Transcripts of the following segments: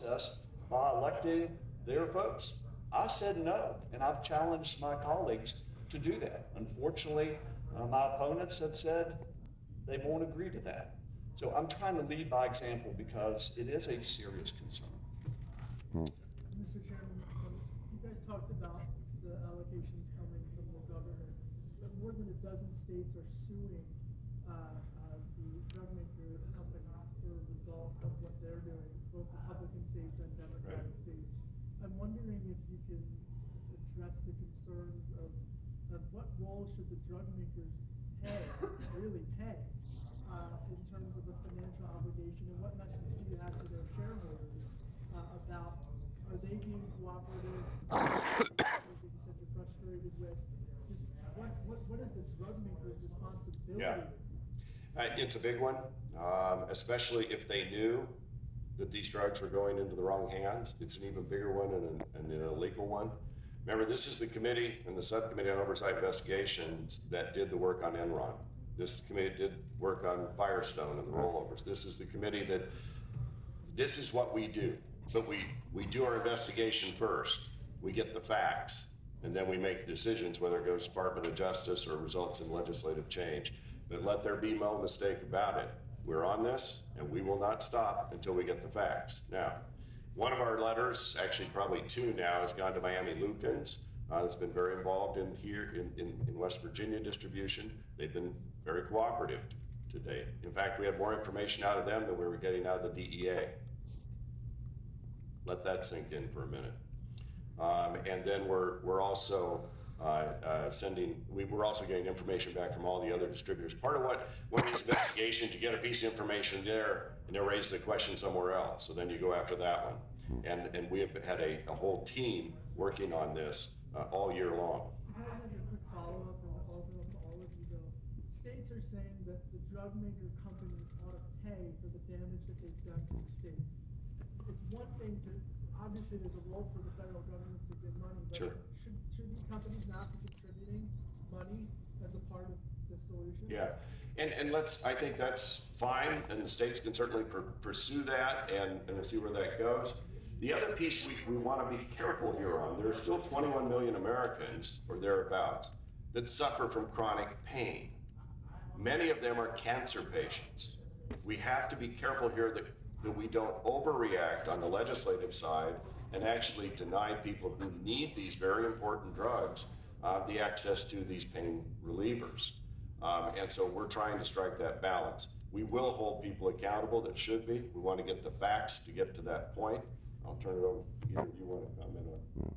process by electing their folks. I said no, and I've challenged my colleagues to do that. Unfortunately, my opponents have said they won't agree to that. So I'm trying to lead by example because it is a serious concern. Mr. Chairman, you guys talked about the allocations coming from the governor, but more than a dozen states are suing the drug maker companies for a result of what they're doing, both Republican states and Democratic states. I'm wondering if you can address the concerns of what role should the drug makers really pay, in terms of a financial obligation, and what message do you have to their shareholders about, are they being cooperative? You said you're frustrated with, just what is the drug maker's responsibility? Yeah. It's a big one, especially if they knew that these drugs were going into the wrong hands. It's an even bigger one and an illegal one. Remember, this is the committee and the subcommittee on oversight investigations that did the work on Enron. This committee did work on Firestone and the rollovers. This is the committee that, this is what we do. But we do our investigation first. We get the facts, and then we make decisions whether it goes to Department of Justice or results in legislative change. But let there be no mistake about it. We're on this, and we will not stop until we get the facts. Now, one of our letters, actually probably two now, has gone to Miami Lukens. That's been very involved in here in West Virginia distribution. They've been very cooperative to date. In fact, we had more information out of them than we were getting out of the DEA. Let that sink in for a minute. And then we're also we're also getting information back from all the other distributors. Part of what these investigations, you get a piece of information there and they raise the question somewhere else. So then you go after that one. And we have had a whole team working on this all year long. I have a quick follow-up and a follow-up to all of you though. States are saying that the drug maker companies ought to pay for the damage that they've done to the state. It's one thing to, obviously there's a role for the federal government to give money, but sure. should these companies not be contributing money as a part of the solution? Yeah, and I think that's fine, and the states can certainly pursue that, and we'll see where that goes. The other piece we want to be careful here on, there are still 21 million Americans, or thereabouts, that suffer from chronic pain. Many of them are cancer patients. We have to be careful here that we don't overreact on the legislative side and actually deny people who need these very important drugs the access to these pain relievers. And so we're trying to strike that balance. We will hold people accountable that should be. We want to get the facts to get to that point. I'll turn it over. Either of you want to comment on?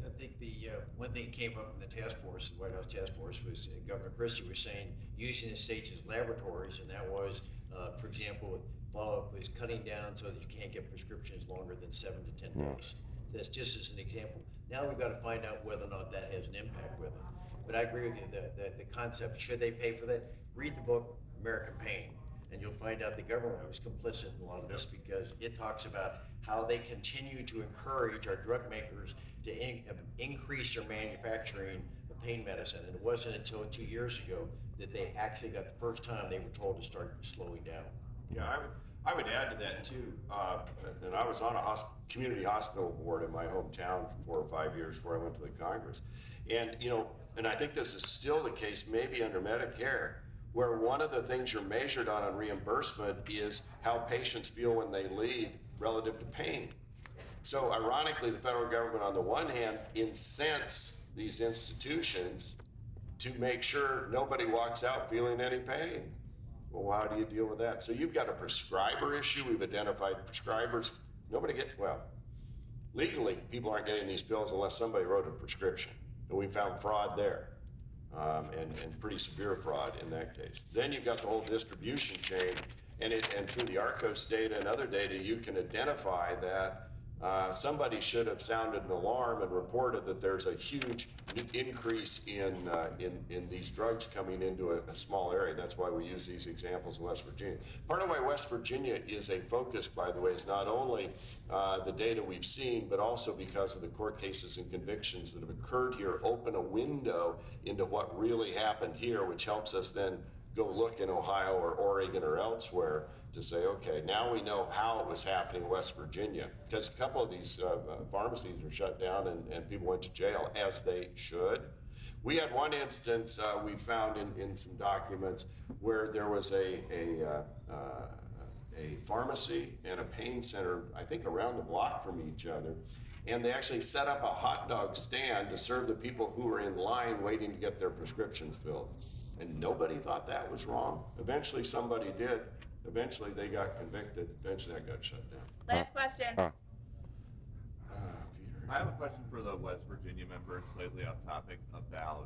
I think the one thing that came up in the task force, the White House task force, was Governor Christie was saying using the states as laboratories, and that was, for example, follow-up was cutting down so that you can't get prescriptions longer than 7 to 10 days. That's just as an example. Now we've got to find out whether or not that has an impact with it. But I agree with you, the concept, should they pay for that? Read the book, American Pain, and you'll find out the government was complicit in a lot of this because it talks about how they continue to encourage our drug makers to increase their manufacturing of pain medicine. And it wasn't until 2 years ago that they actually got the first time they were told to start slowing down. Yeah, I would add to that too. And I was on a community hospital board in my hometown for 4 or 5 years before I went to the Congress. And, you know, and I think this is still the case maybe under Medicare, where one of the things you're measured on reimbursement is how patients feel when they leave relative to pain. So ironically, the federal government on the one hand incents these institutions to make sure nobody walks out feeling any pain. Well, how do you deal with that? So you've got a prescriber issue. We've identified prescribers. Legally, people aren't getting these pills unless somebody wrote a prescription. And we found fraud there, and pretty severe fraud in that case. Then you've got the whole distribution chain, and through the ARCOS data and other data, you can identify that somebody should have sounded an alarm and reported that there's a huge increase in these drugs coming into a small area. That's why we use these examples in West Virginia. Part of why West Virginia is a focus, by the way, is not only the data we've seen, but also because of the court cases and convictions that have occurred here, open a window into what really happened here, which helps us then go look in Ohio or Oregon or elsewhere to say, okay, now we know how it was happening in West Virginia. Because a couple of these pharmacies were shut down and people went to jail, as they should. We had one instance we found in some documents where there was a pharmacy and a pain center, I think around the block from each other, and they actually set up a hot dog stand to serve the people who were in line waiting to get their prescriptions filled. And nobody thought that was wrong. Eventually somebody did. Eventually they got convicted. Eventually that got shut down. Last question. Peter. I have a question for the West Virginia member, slightly off topic, about